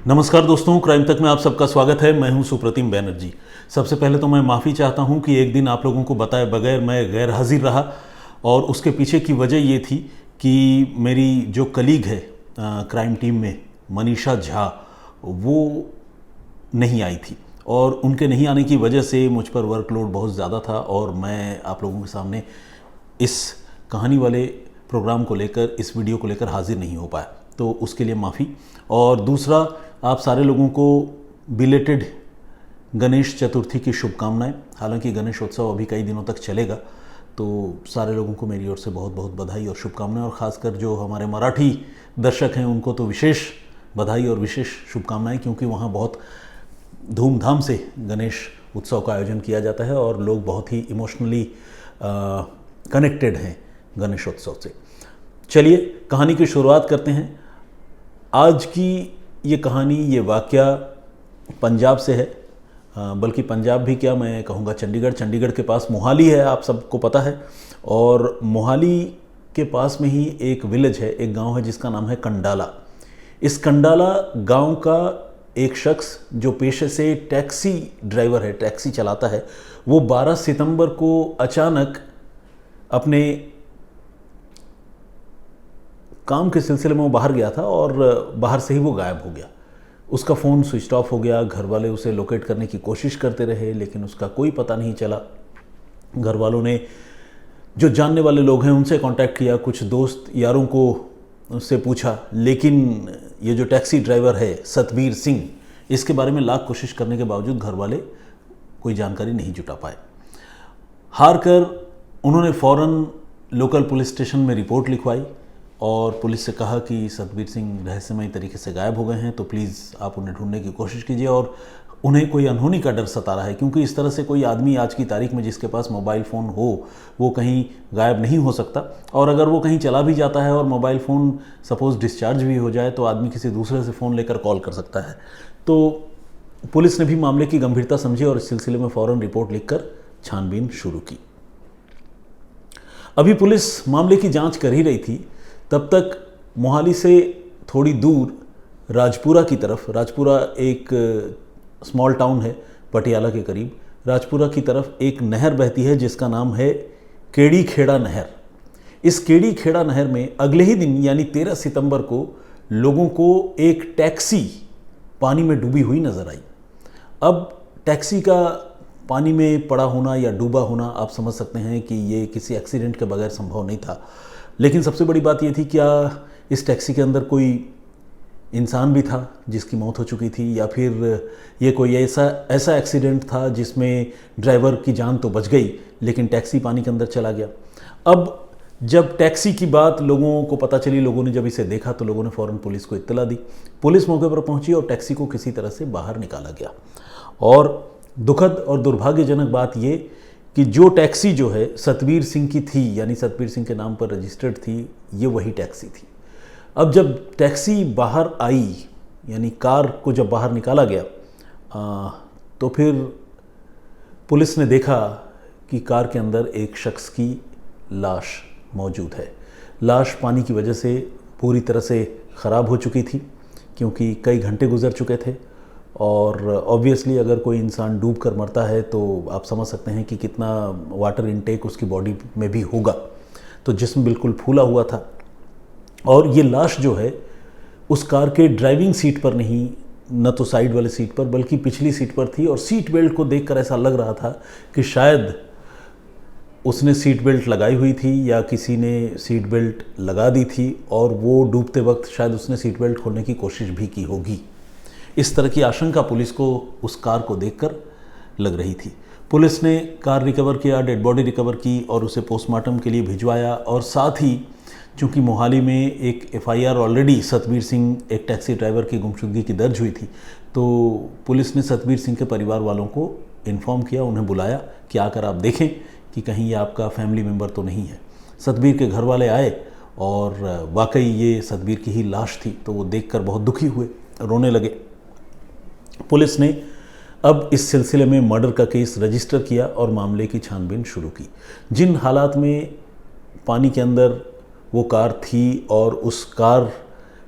नमस्कार दोस्तों, क्राइम तक में आप सबका स्वागत है। मैं हूं सुप्रतिम बैनर्जी। सबसे पहले तो मैं माफ़ी चाहता हूं कि एक दिन आप लोगों को बताए बगैर मैं गैर हाजिर रहा, और उसके पीछे की वजह ये थी कि मेरी जो कलीग है क्राइम टीम में, मनीषा झा, वो नहीं आई थी, और उनके नहीं आने की वजह से मुझ पर वर्कलोड बहुत ज़्यादा था और मैं आप लोगों के सामने इस कहानी वाले प्रोग्राम को लेकर, इस वीडियो को लेकर हाजिर नहीं हो पाया, तो उसके लिए माफ़ी। और दूसरा, आप सारे लोगों को बिलेटेड गणेश चतुर्थी की शुभकामनाएं। हालांकि गणेशोत्सव अभी कई दिनों तक चलेगा, तो सारे लोगों को मेरी ओर से बहुत बहुत बधाई और शुभकामनाएं, और ख़ासकर जो हमारे मराठी दर्शक हैं उनको तो विशेष बधाई और विशेष शुभकामनाएं, क्योंकि वहाँ बहुत धूमधाम से गणेश उत्सव का आयोजन किया जाता है और लोग बहुत ही इमोशनली कनेक्टेड हैं गणेशोत्सव से। चलिए कहानी की शुरुआत करते हैं। आज की ये कहानी, ये वाकया पंजाब से है, बल्कि पंजाब भी क्या, मैं कहूँगा चंडीगढ़ के पास मोहाली है, आप सबको पता है। और मोहाली के पास में ही एक विलेज है, एक गांव है जिसका नाम है कंडाला। इस कंडाला गांव का एक शख्स जो पेशे से टैक्सी ड्राइवर है, टैक्सी चलाता है, वो 12 सितंबर को अचानक अपने काम के सिलसिले में वो बाहर गया था और बाहर से ही वो गायब हो गया। उसका फ़ोन स्विच ऑफ हो गया। घर वाले उसे लोकेट करने की कोशिश करते रहे, लेकिन उसका कोई पता नहीं चला। घर वालों ने जो जानने वाले लोग हैं उनसे कांटेक्ट किया, कुछ दोस्त यारों को उससे पूछा, लेकिन ये जो टैक्सी ड्राइवर है सतबीर सिंह, इसके बारे में लाख कोशिश करने के बावजूद घर वाले कोई जानकारी नहीं जुटा पाए। हार कर उन्होंने फ़ौरन लोकल पुलिस स्टेशन में रिपोर्ट लिखवाई और पुलिस से कहा कि सतबीर सिंह रहस्यमय तरीके से गायब हो गए हैं, तो प्लीज़ आप उन्हें ढूंढने की कोशिश कीजिए। और उन्हें कोई अनहोनी का डर सता रहा है, क्योंकि इस तरह से कोई आदमी आज की तारीख में जिसके पास मोबाइल फ़ोन हो, वो कहीं गायब नहीं हो सकता। और अगर वो कहीं चला भी जाता है और मोबाइल फ़ोन सपोज़ डिस्चार्ज भी हो जाए, तो आदमी किसी दूसरे से फ़ोन लेकर कॉल कर सकता है। तो पुलिस ने भी मामले की गंभीरता समझी और इस सिलसिले में फ़ौरन रिपोर्ट लिखकर छानबीन शुरू की। अभी पुलिस मामले की जाँच कर ही रही थी, तब तक मोहाली से थोड़ी दूर राजपुरा की तरफ, राजपुरा एक स्मॉल टाउन है पटियाला के करीब, राजपुरा की तरफ एक नहर बहती है जिसका नाम है केड़ी खेड़ा नहर। इस केड़ी खेड़ा नहर में अगले ही दिन यानी 13 सितंबर को लोगों को एक टैक्सी पानी में डूबी हुई नजर आई। अब टैक्सी का पानी में पड़ा होना या डूबा होना, आप समझ सकते हैं कि ये किसी एक्सीडेंट के बगैर संभव नहीं था। लेकिन सबसे बड़ी बात ये थी, क्या इस टैक्सी के अंदर कोई इंसान भी था जिसकी मौत हो चुकी थी, या फिर ये कोई ऐसा एक्सीडेंट था जिसमें ड्राइवर की जान तो बच गई लेकिन टैक्सी पानी के अंदर चला गया। अब जब टैक्सी की बात लोगों को पता चली, लोगों ने जब इसे देखा, तो लोगों ने फ़ौरन पुलिस को इत्तला दी। पुलिस मौके पर पहुंची और टैक्सी को किसी तरह से बाहर निकाला गया। और दुखद और दुर्भाग्यजनक बात ये कि जो टैक्सी जो है सतबीर सिंह की थी, यानी सतबीर सिंह के नाम पर रजिस्टर्ड थी, ये वही टैक्सी थी। अब जब टैक्सी बाहर आई, यानी कार को जब बाहर निकाला गया, तो फिर पुलिस ने देखा कि कार के अंदर एक शख्स की लाश मौजूद है। लाश पानी की वजह से पूरी तरह से ख़राब हो चुकी थी, क्योंकि कई घंटे गुजर चुके थे। और ऑब्वियसली अगर कोई इंसान डूब कर मरता है तो आप समझ सकते हैं कि कितना वाटर इनटेक उसकी बॉडी में भी होगा। तो जिस्म बिल्कुल फूला हुआ था। और ये लाश जो है उस कार के ड्राइविंग सीट पर नहीं, न तो साइड वाले सीट पर, बल्कि पिछली सीट पर थी। और सीट बेल्ट को देखकर ऐसा लग रहा था कि शायद उसने सीट बेल्ट लगाई हुई थी या किसी ने सीट बेल्ट लगा दी थी, और वो डूबते वक्त शायद उसने सीट बेल्ट खोलने की कोशिश भी की होगी। इस तरह की आशंका पुलिस को उस कार को देखकर लग रही थी। पुलिस ने कार रिकवर किया, डेड बॉडी रिकवर की और उसे पोस्टमार्टम के लिए भिजवाया। और साथ ही चूँकि मोहाली में एक एफआईआर ऑलरेडी सतबीर सिंह, एक टैक्सी ड्राइवर की गुमशुदगी की दर्ज हुई थी, तो पुलिस ने सतबीर सिंह के परिवार वालों को इन्फॉर्म किया, उन्हें बुलाया कि आकर आप देखें कि कहीं ये आपका फैमिली मेम्बर तो नहीं है। सतबीर के घर वाले आए और वाकई ये सतबीर की ही लाश थी, तो वो देखकर बहुत दुखी हुए, रोने लगे। पुलिस ने अब इस सिलसिले में मर्डर का केस रजिस्टर किया और मामले की छानबीन शुरू की। जिन हालात में पानी के अंदर वो कार थी और उस कार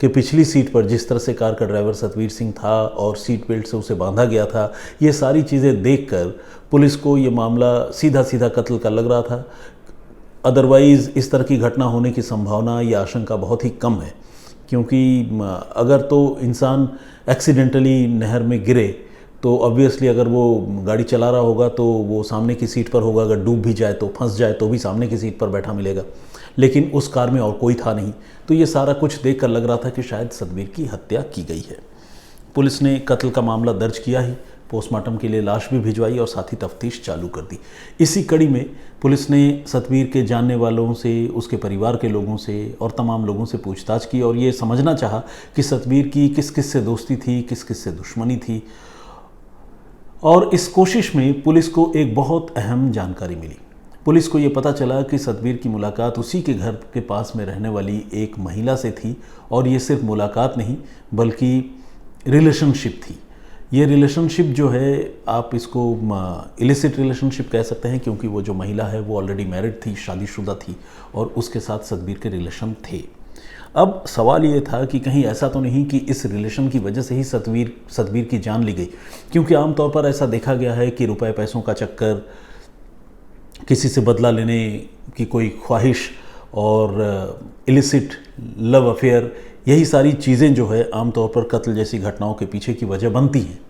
कि पिछली सीट पर जिस तरह से कार का ड्राइवर सतवीर सिंह था और सीट बेल्ट से उसे बांधा गया था, ये सारी चीज़ें देखकर पुलिस को ये मामला सीधा सीधा कत्ल का लग रहा था। अदरवाइज़ इस तरह की घटना होने की संभावना या आशंका बहुत ही कम है, क्योंकि अगर तो इंसान एक्सीडेंटली नहर में गिरे तो ऑब्वियसली अगर वो गाड़ी चला रहा होगा तो वो सामने की सीट पर होगा, अगर डूब भी जाए तो फंस जाए तो भी सामने की सीट पर बैठा मिलेगा, लेकिन उस कार में और कोई था नहीं। तो ये सारा कुछ देखकर लग रहा था कि शायद सतवीर की हत्या की गई है। पुलिस ने कत्ल का मामला दर्ज किया ही, पोस्टमार्टम के लिए लाश भी भिजवाई और साथ ही तफ्तीश चालू कर दी। इसी कड़ी में पुलिस ने सतवीर के जानने वालों से, उसके परिवार के लोगों से और तमाम लोगों से पूछताछ की और ये समझना चाहा कि सतवीर की किस किस से दोस्ती थी, किस किस से दुश्मनी थी। और इस कोशिश में पुलिस को एक बहुत अहम जानकारी मिली। पुलिस को ये पता चला कि सतवीर की मुलाकात उसी के घर के पास में रहने वाली एक महिला से थी, और ये सिर्फ मुलाकात नहीं बल्कि रिलेशनशिप थी। ये रिलेशनशिप जो है आप इसको इलिसिट रिलेशनशिप कह सकते हैं, क्योंकि वो जो महिला है वो ऑलरेडी मैरिड थी, शादीशुदा थी और उसके साथ सतवीर के रिलेशन थे। अब सवाल ये था कि कहीं ऐसा तो नहीं कि इस रिलेशन की वजह से ही सतवीर की जान ली गई, क्योंकि आमतौर पर ऐसा देखा गया है कि रुपए पैसों का चक्कर, किसी से बदला लेने की कोई ख्वाहिश और इलिसिट लव अफेयर, यही सारी चीज़ें जो है आमतौर पर कत्ल जैसी घटनाओं के पीछे की वजह बनती हैं।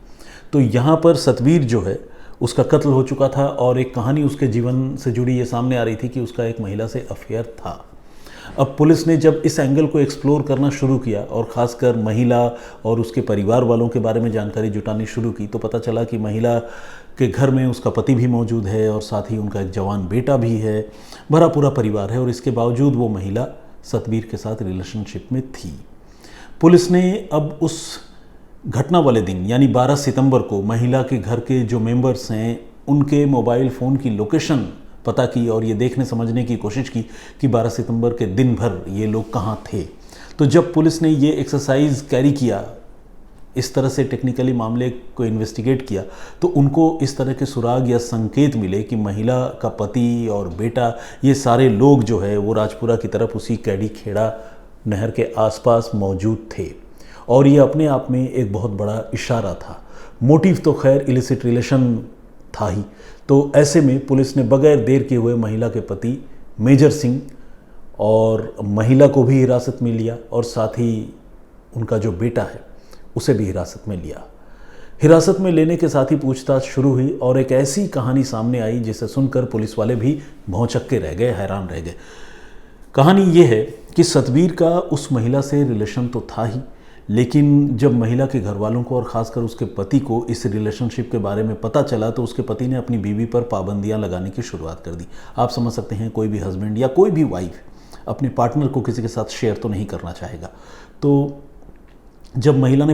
तो यहाँ पर सतवीर जो है उसका कत्ल हो चुका था और एक कहानी उसके जीवन से जुड़ी ये सामने आ रही थी कि उसका एक महिला से अफेयर था। अब पुलिस ने जब इस एंगल को एक्सप्लोर करना शुरू किया और ख़ासकर महिला और उसके परिवार वालों के बारे में जानकारी जुटानी शुरू की, तो पता चला कि महिला के घर में उसका पति भी मौजूद है और साथ ही उनका एक जवान बेटा भी है, भरा पूरा परिवार है, और इसके बावजूद वो महिला सतवीर के साथ रिलेशनशिप में थी। पुलिस ने अब उस घटना वाले दिन यानी 12 सितंबर को महिला के घर के जो मेंबर्स हैं उनके मोबाइल फ़ोन की लोकेशन पता की और ये देखने समझने की कोशिश की कि 12 सितंबर के दिन भर ये लोग कहाँ थे। तो जब पुलिस ने ये एक्सरसाइज कैरी किया, इस तरह से टेक्निकली मामले को इन्वेस्टिगेट किया, तो उनको इस तरह के सुराग या संकेत मिले कि महिला का पति और बेटा, ये सारे लोग जो है वो राजपुरा की तरफ उसी कैडी खेड़ा नहर के आसपास मौजूद थे, और ये अपने आप में एक बहुत बड़ा इशारा था। मोटिव तो खैर इलिसिट रिलेशन था ही। तो ऐसे में पुलिस ने बगैर देर किए हुए महिला के पति मेजर सिंह और महिला को भी हिरासत में लिया और साथ ही उनका जो बेटा है उसे भी हिरासत में लिया। हिरासत में लेने के साथ ही पूछताछ शुरू हुई और एक ऐसी कहानी सामने आई जिसे सुनकर पुलिस वाले भी भौंचक्के रह गए, हैरान रह गए। कहानी ये है कि सतवीर का उस महिला से रिलेशन तो था ही, लेकिन जब महिला के घर वालों को और ख़ासकर उसके पति को इस रिलेशनशिप के बारे में पता चला तो उसके पति ने अपनी बीवी पर पाबंदियां लगाने की शुरुआत कर दी। आप समझ सकते हैं, कोई भी हस्बैंड या कोई भी वाइफ अपने पार्टनर को किसी के साथ शेयर तो नहीं करना चाहेगा। तो जब महिला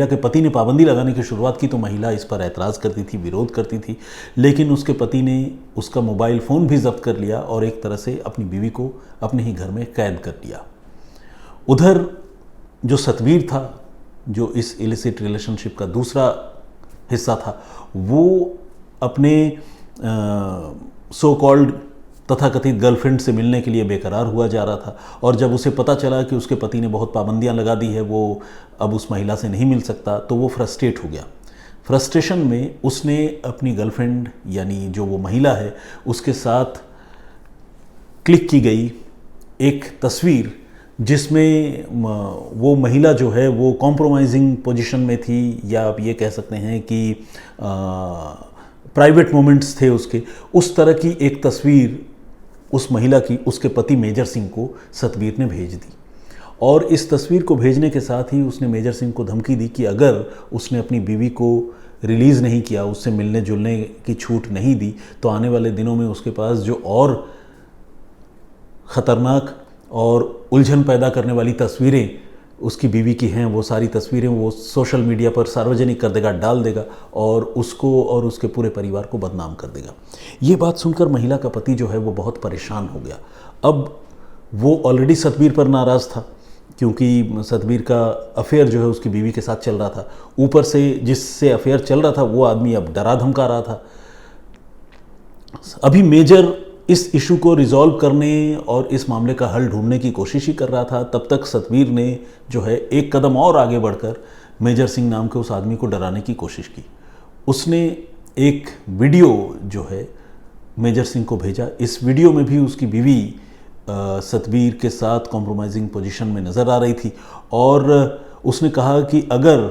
के पति ने पाबंदी लगाने की शुरुआत की तो महिला इस पर ऐतराज़ करती थी, विरोध करती थी, लेकिन उसके पति ने उसका मोबाइल फ़ोन भी जब्त कर लिया और एक तरह से अपनी बीवी को अपने ही घर में कैद कर लिया। उधर जो सतवीर था, जो इस इलिसिट रिलेशनशिप का दूसरा हिस्सा था, वो अपने सो कॉल्ड तथाकथित गर्लफ्रेंड से मिलने के लिए बेकरार हुआ जा रहा था, और जब उसे पता चला कि उसके पति ने बहुत पाबंदियां लगा दी है, वो अब उस महिला से नहीं मिल सकता, तो वो फ्रस्ट्रेट हो गया। फ्रस्ट्रेशन में उसने अपनी गर्लफ्रेंड यानी जो वो महिला है उसके साथ क्लिक की गई एक तस्वीर जिसमें वो महिला जो है वो कॉम्प्रोमाइजिंग पोजीशन में थी, या आप ये कह सकते हैं कि प्राइवेट मोमेंट्स थे उसके। उस तरह की एक तस्वीर उस महिला की उसके पति मेजर सिंह को सतवीर ने भेज दी, और इस तस्वीर को भेजने के साथ ही उसने मेजर सिंह को धमकी दी कि अगर उसने अपनी बीवी को रिलीज़ नहीं किया, उससे मिलने जुलने की छूट नहीं दी, तो आने वाले दिनों में उसके पास जो और ख़तरनाक और उलझन पैदा करने वाली तस्वीरें उसकी बीवी की हैं, वो सारी तस्वीरें वो सोशल मीडिया पर सार्वजनिक कर देगा, डाल देगा और उसको और उसके पूरे परिवार को बदनाम कर देगा। ये बात सुनकर महिला का पति जो है वो बहुत परेशान हो गया। अब वो ऑलरेडी सतवीर पर नाराज़ था क्योंकि सतवीर का अफेयर जो है उसकी बीवी के साथ चल रहा था। ऊपर से जिससे अफेयर चल रहा था वो आदमी अब डरा धमका रहा था। अभी मेजर इस इशू को रिजॉल्व करने और इस मामले का हल ढूंढने की कोशिश ही कर रहा था। तब तक सतवीर ने जो है एक कदम और आगे बढ़कर मेजर सिंह नाम के उस आदमी को डराने की कोशिश की। उसने एक वीडियो जो है मेजर सिंह को भेजा। इस वीडियो में भी उसकी बीवी सतवीर के साथ कॉम्प्रोमाइजिंग पोजीशन में नज़र आ रही थी और उसने कहा कि अगर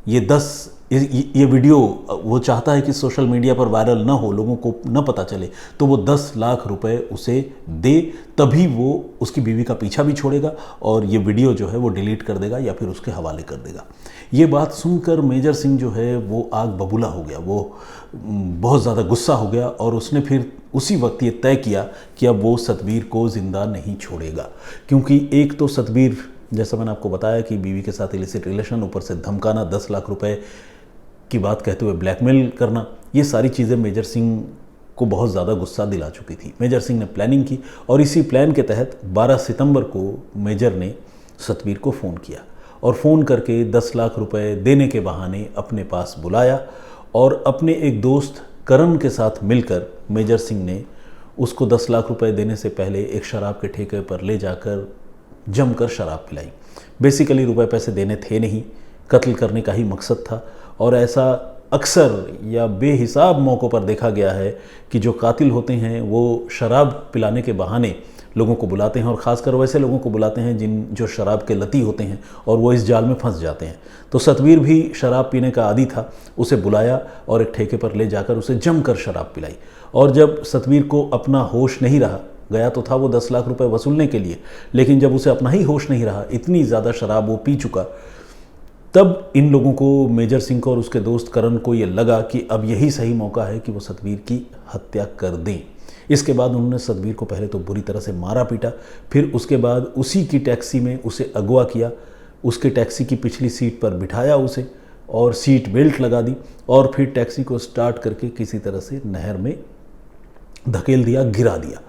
ये वीडियो वो चाहता है कि सोशल मीडिया पर वायरल ना हो, लोगों को न पता चले, तो वो 10 लाख रुपए उसे दे, तभी वो उसकी बीवी का पीछा भी छोड़ेगा और ये वीडियो जो है वो डिलीट कर देगा या फिर उसके हवाले कर देगा। ये बात सुनकर मेजर सिंह जो है वो आग बबूला हो गया, वो बहुत ज़्यादा गुस्सा हो गया और उसने फिर उसी वक्त ये तय किया कि अब वो सतवीर को ज़िंदा नहीं छोड़ेगा। क्योंकि एक तो सतवीर, जैसा मैंने आपको बताया कि बीवी के साथ इलिसिट रिलेशन, ऊपर से धमकाना, 10 लाख रुपए की बात कहते हुए ब्लैकमेल करना, ये सारी चीज़ें मेजर सिंह को बहुत ज़्यादा गुस्सा दिला चुकी थी। मेजर सिंह ने प्लानिंग की और इसी प्लान के तहत 12 सितंबर को मेजर ने सतवीर को फ़ोन किया और फ़ोन करके 10 लाख रुपए देने के बहाने अपने पास बुलाया और अपने एक दोस्त करण के साथ मिलकर मेजर सिंह ने उसको 10 लाख रुपए देने से पहले एक शराब के ठेके पर ले जाकर जमकर शराब पिलाई। बेसिकली रुपए पैसे देने थे नहीं, कत्ल करने का ही मकसद था। और ऐसा अक्सर या बेहिसाब मौक़ों पर देखा गया है कि जो कातिल होते हैं वो शराब पिलाने के बहाने लोगों को बुलाते हैं और ख़ासकर वैसे लोगों को बुलाते हैं जो शराब के लती होते हैं और वो इस जाल में फंस जाते हैं। तो सतवीर भी शराब पीने का आदी था, उसे बुलाया और एक ठेके पर ले जाकर उसे जमकर शराब पिलाई। और जब सतवीर को अपना होश नहीं रहा, गया तो था वो 10 लाख रुपए वसूलने के लिए, लेकिन जब उसे अपना ही होश नहीं रहा, इतनी ज़्यादा शराब वो पी चुका, तब इन लोगों को, मेजर सिंह को और उसके दोस्त करण को ये लगा कि अब यही सही मौका है कि वो सतवीर की हत्या कर दें। इसके बाद उन्होंने सतवीर को पहले तो बुरी तरह से मारा पीटा, फिर उसके बाद उसी की टैक्सी में उसे अगवा किया, उसके टैक्सी की पिछली सीट पर बिठाया उसे और सीट बेल्ट लगा दी और फिर टैक्सी को स्टार्ट करके किसी तरह से नहर में धकेल दिया, गिरा दिया।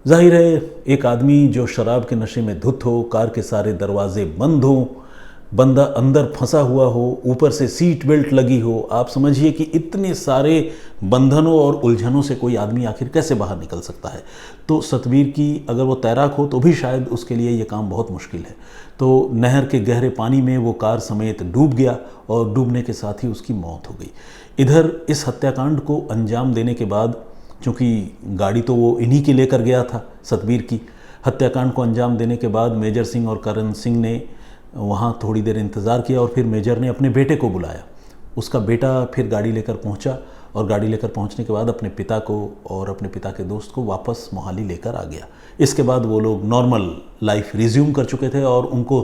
जाहिर है एक आदमी जो शराब के नशे में धुत हो, कार के सारे दरवाजे बंद हो, बंदा अंदर फंसा हुआ हो, ऊपर से सीट बेल्ट लगी हो, आप समझिए कि इतने सारे बंधनों और उलझनों से कोई आदमी आखिर कैसे बाहर निकल सकता है। तो सतवीर की, अगर वो तैराक हो तो भी शायद उसके लिए ये काम बहुत मुश्किल है। तो नहर के गहरे पानी में वो कार समेत डूब गया और डूबने के साथ ही उसकी मौत हो गई। इधर इस हत्याकांड को अंजाम देने के बाद, चूँकि गाड़ी तो वो इन्हीं की लेकर गया था सतवीर की, हत्याकांड को अंजाम देने के बाद मेजर सिंह और करण सिंह ने वहाँ थोड़ी देर इंतज़ार किया और फिर मेजर ने अपने बेटे को बुलाया। उसका बेटा फिर गाड़ी लेकर पहुँचा और गाड़ी लेकर पहुँचने के बाद अपने पिता को और अपने पिता के दोस्त को वापस मोहाली लेकर आ गया। इसके बाद वो लोग नॉर्मल लाइफ रिज्यूम कर चुके थे और उनको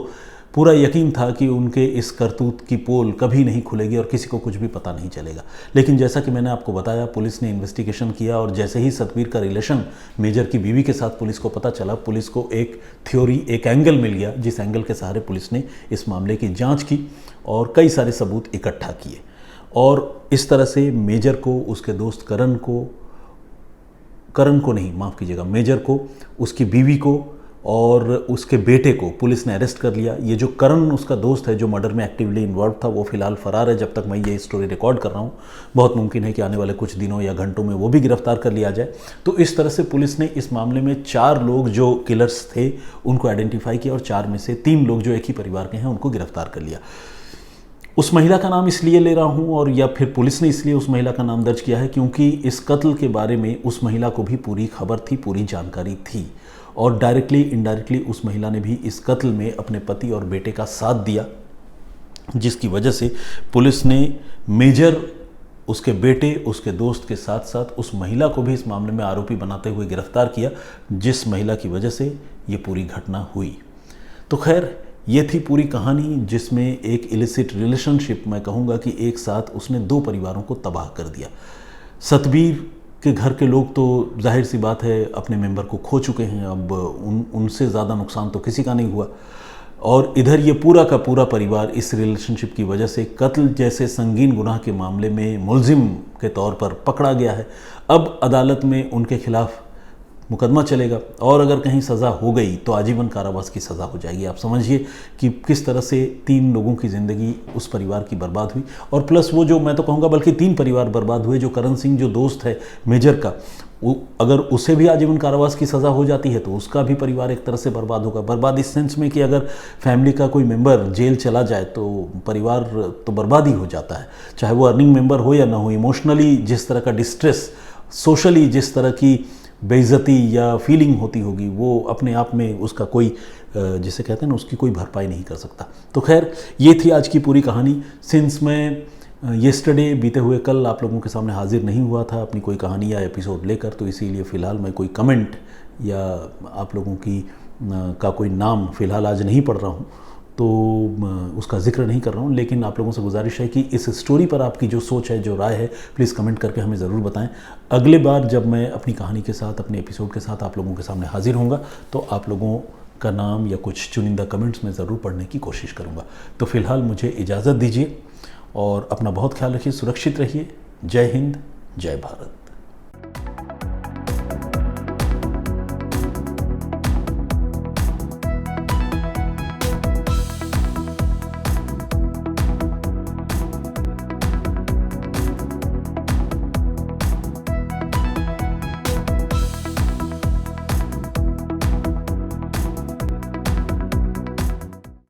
पूरा यकीन था कि उनके इस करतूत की पोल कभी नहीं खुलेगी और किसी को कुछ भी पता नहीं चलेगा। लेकिन जैसा कि मैंने आपको बताया, पुलिस ने इन्वेस्टिगेशन किया और जैसे ही सतवीर का रिलेशन मेजर की बीवी के साथ पुलिस को पता चला, पुलिस को एक थ्योरी, एक एंगल मिल गया, जिस एंगल के सहारे पुलिस ने इस मामले की जांच की और कई सारे सबूत इकट्ठा किए और इस तरह से मेजर को, उसके दोस्त मेजर को, उसकी बीवी को और उसके बेटे को पुलिस ने अरेस्ट कर लिया। ये जो करण उसका दोस्त है जो मर्डर में एक्टिवली इन्वॉल्व था, वो फिलहाल फरार है। जब तक मैं ये स्टोरी रिकॉर्ड कर रहा हूँ, बहुत मुमकिन है कि आने वाले कुछ दिनों या घंटों में वो भी गिरफ्तार कर लिया जाए। तो इस तरह से पुलिस ने इस मामले में 4 लोग जो किलर्स थे उनको आइडेंटिफाई किया और 4 में से 3 लोग जो एक ही परिवार के हैं उनको गिरफ्तार कर लिया। उस महिला का नाम इसलिए ले रहा हूँ और या फिर पुलिस ने इसलिए उस महिला का नाम दर्ज किया है क्योंकि इस कत्ल के बारे में उस महिला को भी पूरी खबर थी, पूरी जानकारी थी और डायरेक्टली इनडायरेक्टली उस महिला ने भी इस कत्ल में अपने पति और बेटे का साथ दिया, जिसकी वजह से पुलिस ने मेजर, उसके बेटे, उसके दोस्त के साथ साथ उस महिला को भी इस मामले में आरोपी बनाते हुए गिरफ्तार किया, जिस महिला की वजह से ये पूरी घटना हुई। तो खैर, ये थी पूरी कहानी जिसमें एक इलिसिट रिलेशनशिप, मैं कहूँगा कि एक साथ उसने 2 परिवारों को तबाह कर दिया। सतवीर के घर के लोग तो जाहिर सी बात है अपने मेंबर को खो चुके हैं, अब उनसे ज़्यादा नुकसान तो किसी का नहीं हुआ और इधर ये पूरा का पूरा परिवार इस रिलेशनशिप की वजह से कत्ल जैसे संगीन गुनाह के मामले में मुलजिम के तौर पर पकड़ा गया है। अब अदालत में उनके खिलाफ मुकदमा चलेगा, और अगर कहीं सज़ा हो गई तो आजीवन कारावास की सज़ा हो जाएगी। आप समझिए कि किस तरह से 3 लोगों की ज़िंदगी उस परिवार की बर्बाद हुई, और प्लस वो जो मैं तो कहूँगा बल्कि 3 परिवार बर्बाद हुए। जो करण सिंह जो दोस्त है मेजर का, अगर उसे भी आजीवन कारावास की सज़ा हो जाती है तो उसका भी परिवार एक तरह से बर्बाद होगा। बर्बाद इस सेंस में कि अगर फैमिली का कोई मेंबर जेल चला जाए तो परिवार तो बर्बाद ही हो जाता है, चाहे वो अर्निंग मेंबर हो या ना हो। इमोशनली जिस तरह का डिस्ट्रेस, सोशली जिस तरह की बेइज्जती या फीलिंग होती होगी, वो अपने आप में उसका कोई जिसे कहते हैं ना, उसकी कोई भरपाई नहीं कर सकता। तो खैर, ये थी आज की पूरी कहानी। सिंस मैं येस्टरडे बीते हुए कल आप लोगों के सामने हाजिर नहीं हुआ था अपनी कोई कहानी या एपिसोड लेकर, तो इसीलिए फ़िलहाल मैं कोई कमेंट या आप लोगों की का कोई नाम फ़िलहाल आज नहीं पढ़ रहा हूँ, तो उसका जिक्र नहीं कर रहा हूँ। लेकिन आप लोगों से गुजारिश है कि इस स्टोरी पर आपकी जो सोच है, जो राय है, प्लीज़ कमेंट करके हमें ज़रूर बताएं। अगले बार जब मैं अपनी कहानी के साथ, अपने एपिसोड के साथ आप लोगों के सामने हाजिर होऊंगा, तो आप लोगों का नाम या कुछ चुनिंदा कमेंट्स में ज़रूर पढ़ने की कोशिश करूँगा। तो फ़िलहाल मुझे इजाज़त दीजिए और अपना बहुत ख्याल रखिए, सुरक्षित रहिए। जय हिंद, जय भारत।